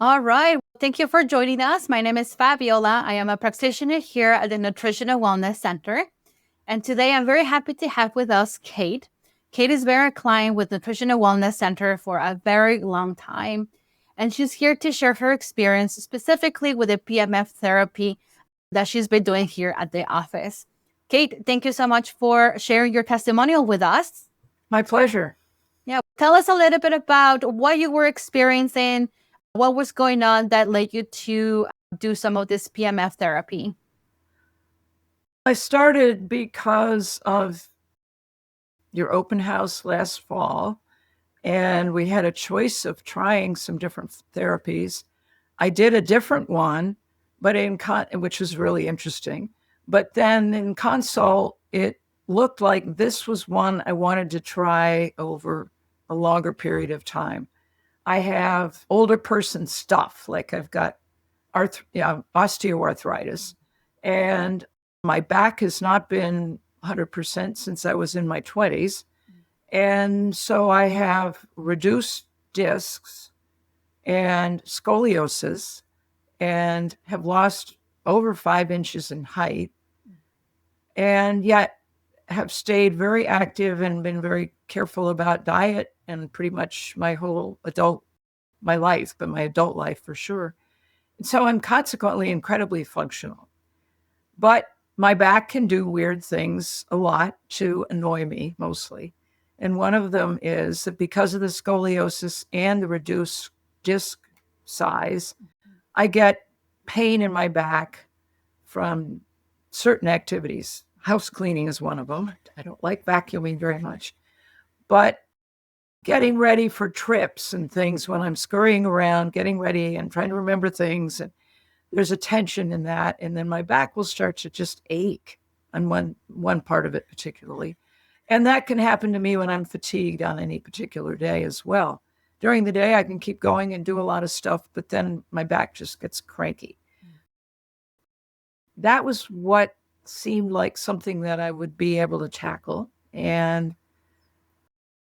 All right. Thank you for joining us. My name is Fabiola. I am a practitioner here at the Nutritional Wellness Center. And today I'm very happy to have with us Kate. Kate has been a client with Nutritional Wellness Center for a very long time. And she's here to share her experience specifically with the PMF therapy that she's been doing here at the office. Kate, thank you so much for sharing your testimonial with us. My pleasure. Yeah. Tell us a little bit about what you were experiencing, what was going on that led you to do some of this PMF therapy. I started because of your open house last fall, and we had a choice of trying some different therapies. I did a different one, but which was really interesting. But then in consult, it looked like this was one I wanted to try over a longer period of time. I have older person stuff, like I've got osteoarthritis, and my back has not been 100% since I was in my 20s. And so I have reduced discs and scoliosis and have lost over 5 inches in height, and yet have stayed very active and been very careful about diet and pretty much my life, but my adult life for sure. And so I'm consequently incredibly functional. But my back can do weird things a lot to annoy me mostly. And one of them is that because of the scoliosis and the reduced disc size, I get pain in my back from certain activities. House cleaning is one of them. I don't like vacuuming very much. But getting ready for trips and things, when I'm scurrying around, getting ready and trying to remember things, and there's a tension in that. And then my back will start to just ache on one part of it particularly. And that can happen to me when I'm fatigued on any particular day as well. During the day, I can keep going and do a lot of stuff, but then my back just gets cranky. That was what seemed like something that I would be able to tackle. And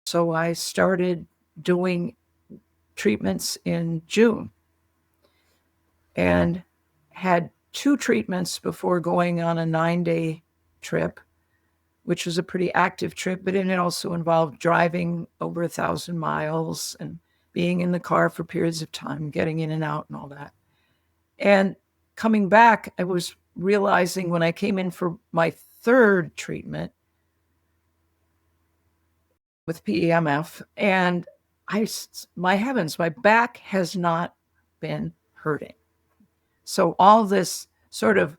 so I started doing treatments in June and had 2 treatments before going on a 9-day trip, which was a pretty active trip, but it also involved driving over 1,000 miles and being in the car for periods of time, getting in and out and all that. And coming back, I was realizing when I came in for my 3rd treatment with PEMF, and my heavens, my back has not been hurting. So all this sort of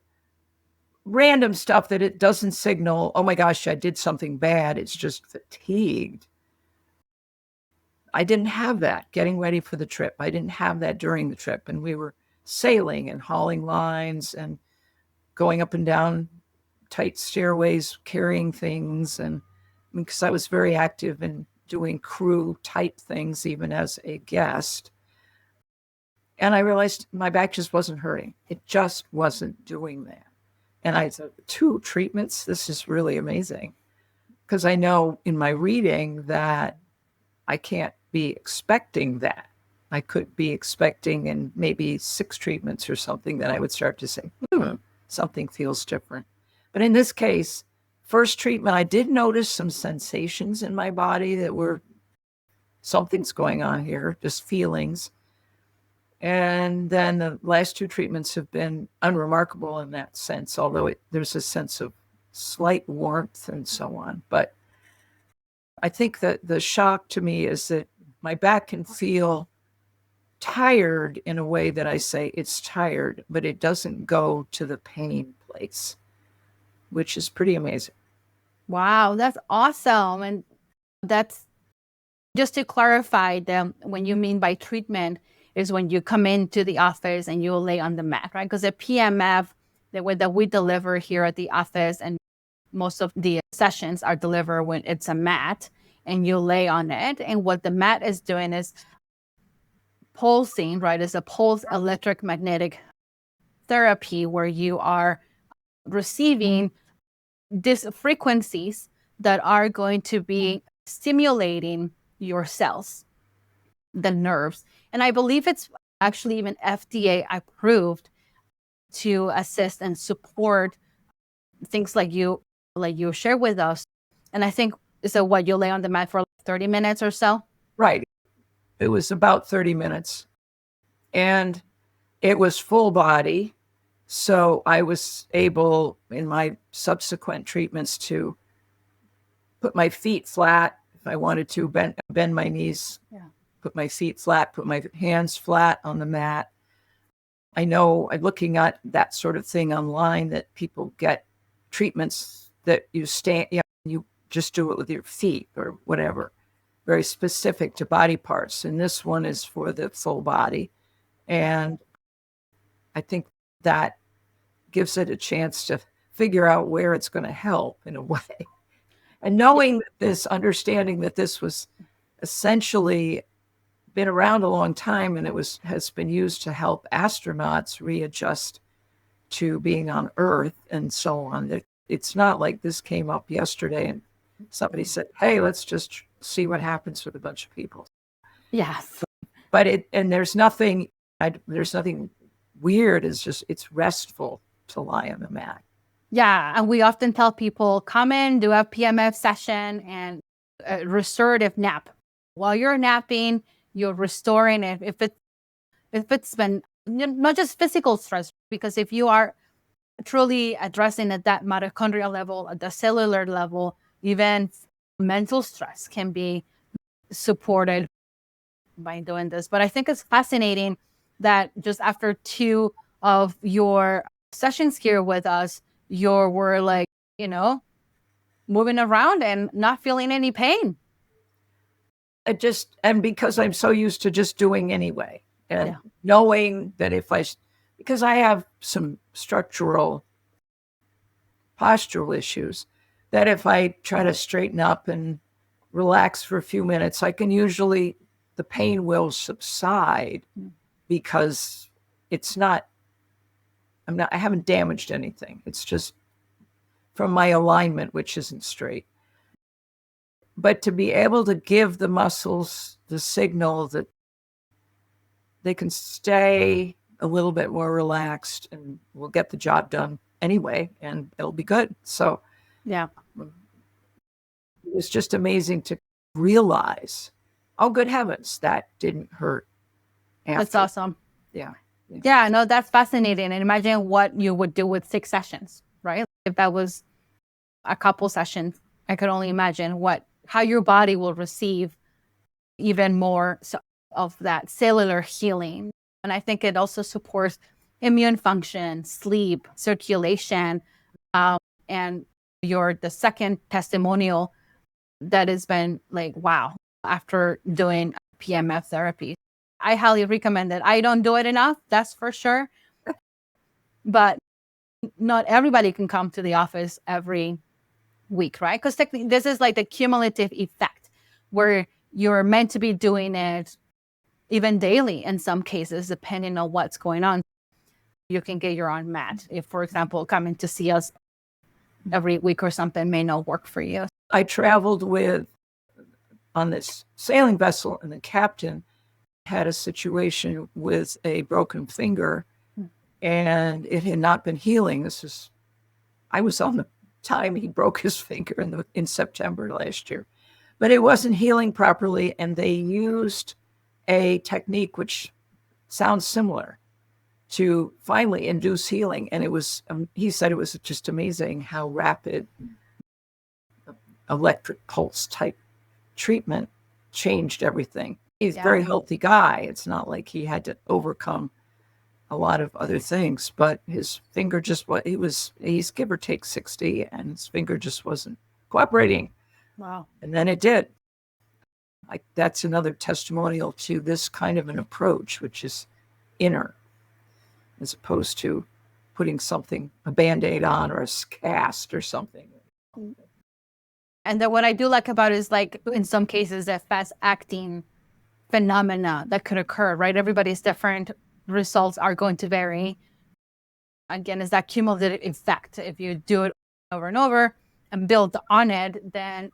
random stuff that it doesn't signal, oh my gosh, I did something bad. It's just fatigued. I didn't have that getting ready for the trip. I didn't have that during the trip. And we were sailing and hauling lines and going up and down tight stairways, carrying things. And because I was very active in doing crew type things, even as a guest. And I realized my back just wasn't hurting. It just wasn't doing that. And I said, 2 treatments, this is really amazing. Because I know in my reading that I can't be expecting that. I could be expecting in maybe 6 treatments or something that I would start to say, something feels different. But in this case, first treatment, I did notice some sensations in my body that were something's going on here, just feelings. And then the last 2 treatments have been unremarkable in that sense, although there's a sense of slight warmth and so on. But I think that the shock to me is that my back can feel tired in a way that I say it's tired, but it doesn't go to the pain place, which is pretty amazing. Wow, that's awesome. And that's just to clarify that when you mean by treatment is when you come into the office and you lay on the mat, right? Because the PMF, the way that we deliver here at the office, and most of the sessions are delivered when it's a mat and you lay on it. And what the mat is doing is pulsing, right? It's a pulsed electromagnetic therapy where you are receiving these frequencies that are going to be stimulating your cells, the nerves. And I believe it's actually even FDA approved to assist and support things like you share with us. And I think, so what, you lay on the mat for like 30 minutes or so? Right. It was about 30 minutes. And it was full body. So I was able, in my subsequent treatments, to put my feet flat if I wanted to, bend my knees, put my feet flat, put my hands flat on the mat. I know, looking at that sort of thing online, that people get treatments that you you just do it with your feet or whatever, very specific to body parts. And this one is for the full body. And I think that gives it a chance to figure out where it's going to help in a way. And knowing this, understanding that this was essentially been around a long time, and has been used to help astronauts readjust to being on Earth and so on. It's not like this came up yesterday and somebody said, hey, let's just see what happens with a bunch of people. Yes. But there's nothing weird. It's restful to lie on the mat. Yeah. And we often tell people, come in, do a PEMF session and a restorative nap. While you're napping, you're restoring it. If it's been not just physical stress, because if you are truly addressing at that mitochondrial level, at the cellular level, even mental stress can be supported by doing this. But I think it's fascinating that just after 2 of your sessions here with us, you were like, moving around and not feeling any pain. And because I'm so used to just doing anyway, and knowing that because I have some structural postural issues, that if I try to straighten up and relax for a few minutes, the pain will subside, because I haven't damaged anything. It's just from my alignment, which isn't straight. But to be able to give the muscles the signal that they can stay a little bit more relaxed, and we'll get the job done anyway, and it'll be good. So yeah, it was just amazing to realize, oh, good heavens, that didn't hurt. That's awesome. Yeah. Yeah, no, that's fascinating. And imagine what you would do with 6 sessions, right? If that was a couple sessions, I could only imagine how your body will receive even more of that cellular healing. And I think it also supports immune function, sleep, circulation, and the second testimonial that has been like, wow, after doing PEMF therapy. I highly recommend it. I don't do it enough, that's for sure. But not everybody can come to the office every week, right? Because technically, this is like the cumulative effect where you're meant to be doing it even daily in some cases, depending on what's going on. You can get your own mat. If, for example, coming to see us every week or something may not work for you. I traveled on this sailing vessel, and the captain had a situation with a broken finger, and it had not been healing. I was on the time he broke his finger in September last year, but it wasn't healing properly. And they used a technique which sounds similar to finally induce healing. And he said it was just amazing how rapid electric pulse type treatment changed everything. He's a very healthy guy. It's not like he had to overcome a lot of other things, but his finger he's give or take 60, and his finger just wasn't cooperating. Wow. And then it did. That's another testimonial to this kind of an approach, which is inner, as opposed to putting a Band-Aid on or a cast or something. And then what I do like about it is, like, in some cases, that fast acting phenomena that could occur, right? Everybody's different. Results are going to vary. Again, it's that cumulative effect. If you do it over and over and build on it, then,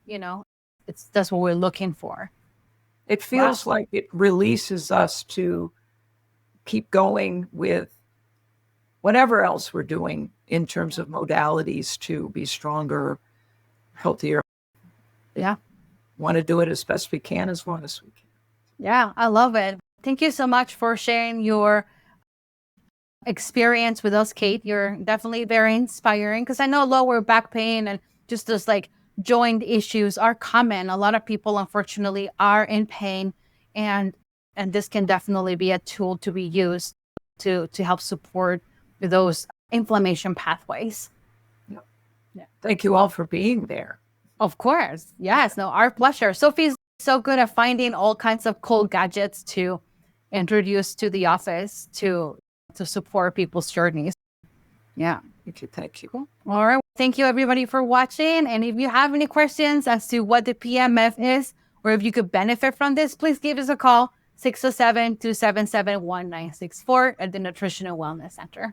that's what we're looking for. It feels like it releases us to keep going with whatever else we're doing in terms of modalities to be stronger, healthier. Yeah. Want to do it as best we can, as long as we can. Yeah, I love it. Thank you so much for sharing your experience with us, Kate. You're definitely very inspiring, because I know lower back pain and just those like joint issues are common. A lot of people, unfortunately, are in pain, and this can definitely be a tool to be used to help support those inflammation pathways. Yeah. Thank you all for being there. Of course. Yes. No, our pleasure. Sophie's so good at finding all kinds of cool gadgets to introduce to the office to support people's journeys. Yeah. Thank you. All right. Thank you, everybody, for watching. And if you have any questions as to what the PEMF is, or if you could benefit from this, please give us a call, 607-277-1964 at the Nutritional Wellness Center.